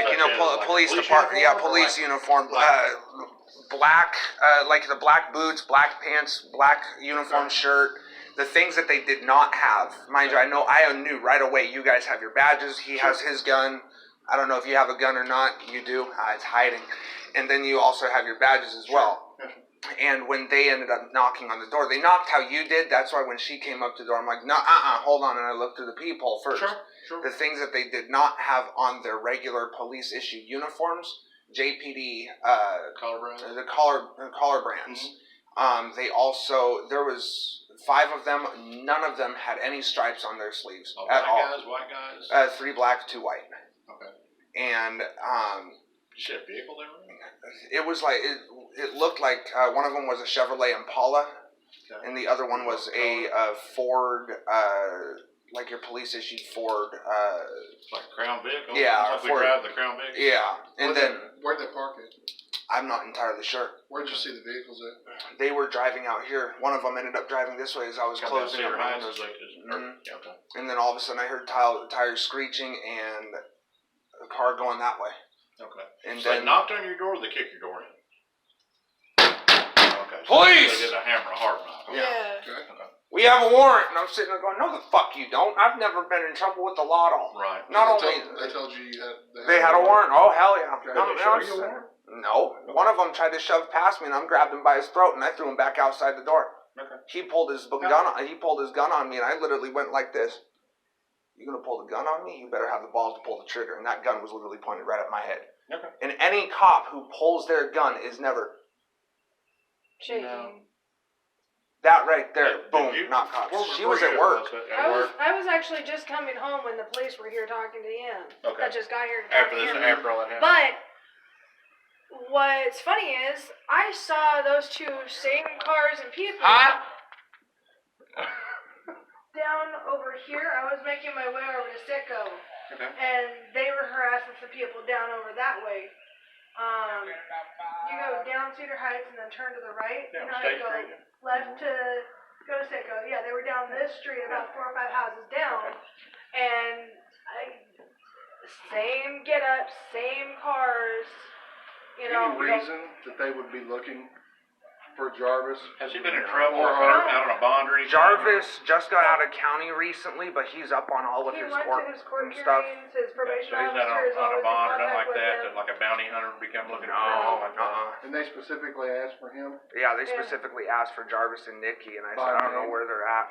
like police department. Yeah, police uniform. Black, like the black boots, black pants, black uniform shirt. The things that they did not have, mind you, I knew right away. You guys have your badges. He has his gun. I don't know if you have a gun or not. You do. It's hiding. And then you also have your badges as well. And when they ended up knocking on the door, they knocked how you did. That's why when she came up to the door, I'm like, no, hold on. And I looked through the peephole first. Sure. The things that they did not have on their regular police issue uniforms, JPD, the collar brands. Mm-hmm. They also, there was 5 of them. None of them had any stripes on their sleeves at all. Black guys, white guys? 3 black, 2 white. Okay. And she had a vehicle they were in? It was like it looked like one of them was a Chevrolet Impala, and the other one was a Ford, like your police issued Ford. Like a Crown Vic? Yeah, like Ford. We drive the Crown Vic? Yeah, and where'd they park it? I'm not entirely sure. Where'd you see the vehicles at? They were driving out here. One of them ended up driving this way as I was closing up. And then all of a sudden I heard tires screeching and a car going that way. Okay. And so then they knocked on your door or they kicked your door in? Okay. So police! They did a hammer and a hard knock. Yeah. Okay. We have a warrant. And I'm sitting there going, no the fuck you don't. I've never been in trouble with the law at all. Right. They told you they had a warrant. Oh, hell yeah. Okay. Did they show you a warrant? No. Okay. One of them tried to shove past me and I grabbed him by his throat and I threw him back outside the door. Okay. He pulled his gun on me and I literally went like this. You gonna pull the gun on me? You better have the balls to pull the trigger. And that gun was literally pointed right at my head. Okay. And any cop who pulls their gun is never shaking. No. That right there, boom, not cops. She was at work. I was actually just coming home when the police were here talking to Ian. Okay. That just got here. After all that happened. But what's funny is I saw those 2 same cars and people. Down over here, I was making my way over to Sicko, and they were harassing some people down over that way. You go down Cedar Heights and then turn to the right. Down you go left to go to Sicko. Yeah, they were down this street about 4 or 5 houses down, and same get up, same cars. You know. Any reason that they would be looking for Jarvis? Has he been in trouble or out on a bond or anything? Jarvis just got out of county recently, but he's up on all of his court and stuff. His probation so he's not on a bond or nothing like that, like a bounty hunter become looking for him? And they specifically asked for him? Yeah, they specifically asked for Jarvis and Nikki, and I said, I don't know where they're at.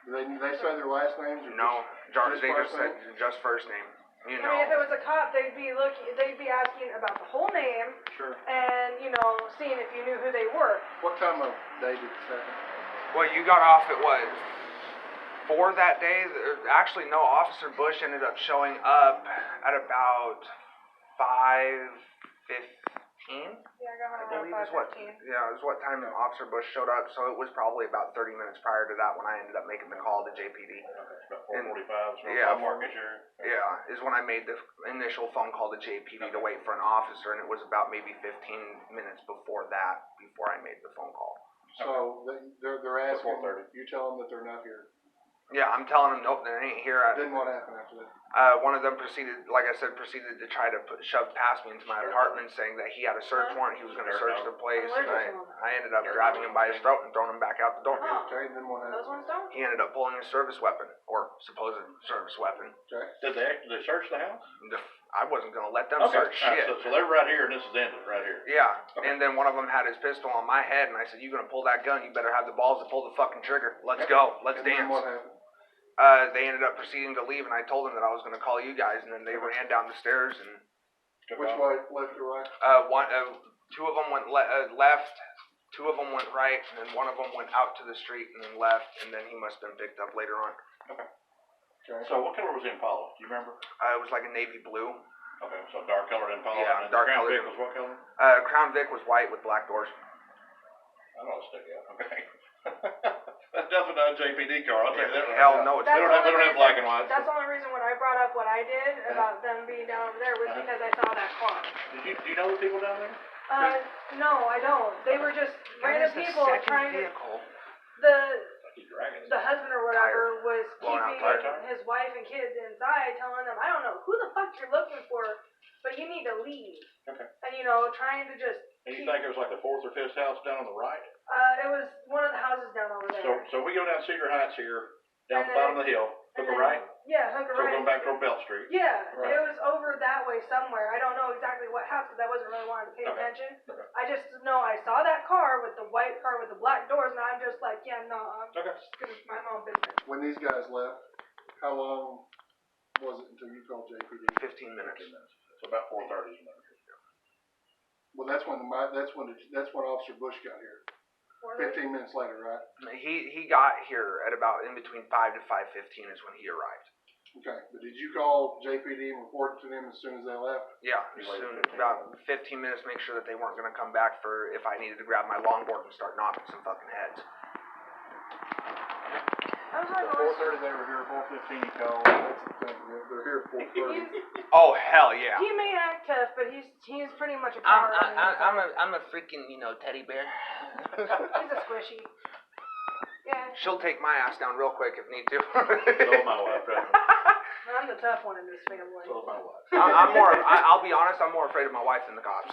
Did they say their last names? Or no, Jarvis, they just said just first name. You know. I mean, if it was a cop, they'd be asking about the whole name, and seeing if you knew who they were. What time of day did this happen? Well, you got off at what? 4 that day. Actually, no. Officer Bush ended up showing up at about 5:15. Yeah, I got home believe around 5:15. It was what time Officer Bush showed up. So it was probably about 30 minutes prior to that when I ended up making the call to JPD. Okay, about 4:45. Yeah, is when I made the initial phone call to JPD to wait for an officer, and it was about maybe 15 minutes before I made the phone call. So they're asking. You tell them that they're not here. Yeah, I'm telling them, nope, they ain't here. Then what happened after that? One of them proceeded to try to shove past me into my apartment, saying that he had a search warrant, he was going to search the place, and I ended up grabbing him by his throat and throwing him back out the door. Okay, then what happened? Those ones don't? He ended up pulling his service weapon, or supposed service weapon. Okay. Did they search the house? I wasn't going to let them search shit. So they're right here, and this is ended right here. Yeah, and then one of them had his pistol on my head, and I said, you going to pull that gun, you better have the balls to pull the fucking trigger. Let's go. Let's dance. Then what happened? They ended up proceeding to leave, and I told them that I was going to call you guys, and then they ran down the stairs and. Which way, left or right? 2 of them went left, 2 of them went right, and then 1 of them went out to the street and then left, and then he must have been picked up later on. Okay. So what color was the Impala? Do you remember? It was like a navy blue. Okay, so dark colored Impala. Yeah, and dark Crown colored. Vic was what color? Crown Vic was white with black doors. I know it's stick out. Okay. That's definitely not a JPD car. I'll tell you that. Hell no, they don't have black and white. That's the only reason when I brought up what I did about them being down over there was because I saw that car. Do you know the people down there? No, I don't. They were just random people trying to. The husband or whatever was keeping his wife and kids inside, telling them, I don't know who the fuck you're looking for, but leave. Okay. And you know, trying to just. And you think it was like the fourth or fifth house down on the right? It was one of the houses down over there. So we go down Cedar Heights here, down And the bottom of the hill, hook a right? Yeah, hook a So right. going back toward Belt Street? Yeah, Right. it was over that way somewhere. I don't know exactly what house because I wasn't really wanting to pay Okay. attention. Okay. I just know I saw that car with the white car with the black doors, and I'm just like, yeah, no, I'm Okay. just gonna mind my own business. When these guys left, how long was it until you called JPD? 15 minutes. So about 4:30 is when it was. Well, that's when Officer Bush got here. 15 minutes later, right? He got here at about in between 5 to 5:15 is when he arrived. Okay, but did you call JPD and report to them as soon as they left? Yeah, about 15 minutes, make sure that they weren't going to come back for if I needed to grab my longboard and start knocking some fucking heads. I was like, 4:30 they were here, 4:15 you called. That's the thing, they're here at 4:30. Oh hell yeah! he may act tough, but he's pretty much a I'm coward. I'm a freaking teddy bear. He's a squishy. Yeah, She'll take my ass down real quick if need to. So my wife, right? I'm the tough one in this family. So my wife. I'll be honest, I'm more afraid of my wife than the cops.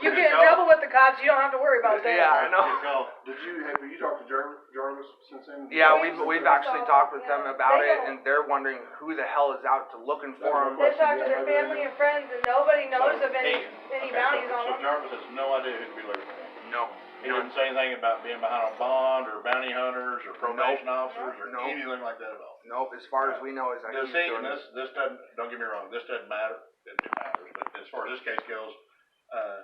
You get in trouble with the cops, you don't have to worry about that. Yeah, I know. Have you talked to Jarvis since then? Yeah, we've actually talked with them about it, and they're wondering who the hell is out to looking for them. They talk to their family and friends, and nobody knows of any bounties on So them. Jarvis has no idea who to be looking for. No. He didn't say anything about being behind on bond or bounty hunters or probation officers or Nope. anything like that at all. Nope. As far as we know, is that Does he's he, doing and this doesn't, don't get me wrong, this doesn't matter, it matters, but as far as this case goes,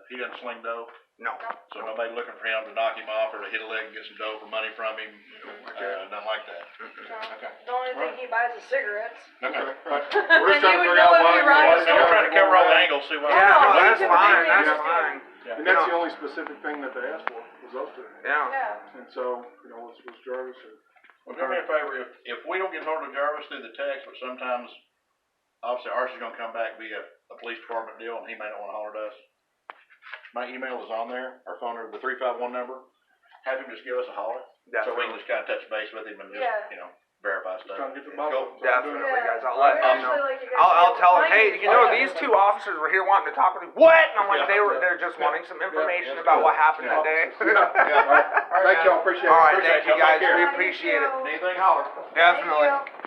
he doesn't sling dough, No. so nobody looking for him to knock him off or to hit a leg and get some dough for money from him, nothing like that. Okay. The only thing he buys is cigarettes. Okay. We're And trying you would to figure know out if why he why rides they Still got trying to cover all the angles, see what. Yeah, no, no, he that's can fine. completely That's understand. fine. And that's the only specific thing that they asked for, was those two. Yeah. Yeah. And so, was Jarvis or? Well, do me a favor, if we don't get hold of Jarvis through the text, but sometimes, obviously Archie's gonna come back via a police department deal, and he may not wanna holler at us. My email is on there, our phone number, the 351 number, have him just give us a holler, so we can just kinda touch base with him and just, verify stuff. Trying to get the ball. Cool. Definitely, guys. I'll I let him know. actually like you guys I'll to tell him, find hey, me. you know, these two officers were here wanting to talk with me. What? And I'm like, they're just wanting some information about what happened that day. Thank y'all, appreciate it. All right, thank you guys. Take care. We appreciate it. Anything, holler. Definitely. Thank you.